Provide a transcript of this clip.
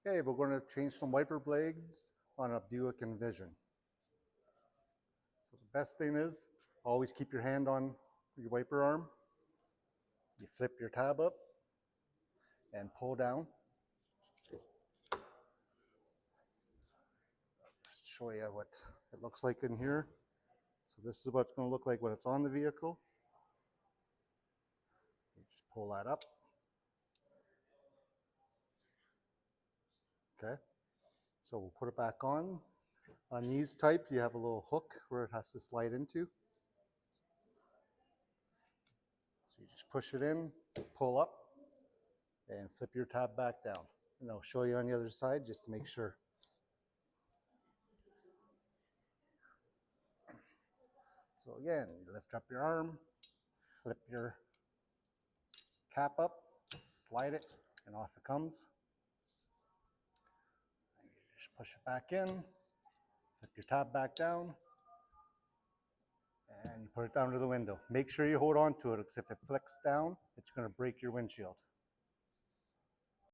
Okay, we're going to change some wiper blades on a Buick Envision. So the best thing is always keep your hand on your wiper arm. You flip your tab up and pull down. Just show you what it looks like in here. So this is what it's going to look like when it's on the vehicle. You just pull that up. Okay, so we'll put it back on. On these type, you have a little hook where it has to slide into. So you just push it in, pull up, and flip your tab back down. And I'll show you on the other side just to make sure. So again, you lift up your arm, flip your cap up, slide it, and off it comes. And you just push it back in, flip your tab back down, and you put it down to the window. Make sure you hold on to it, because if it flicks down, it's going to break your windshield.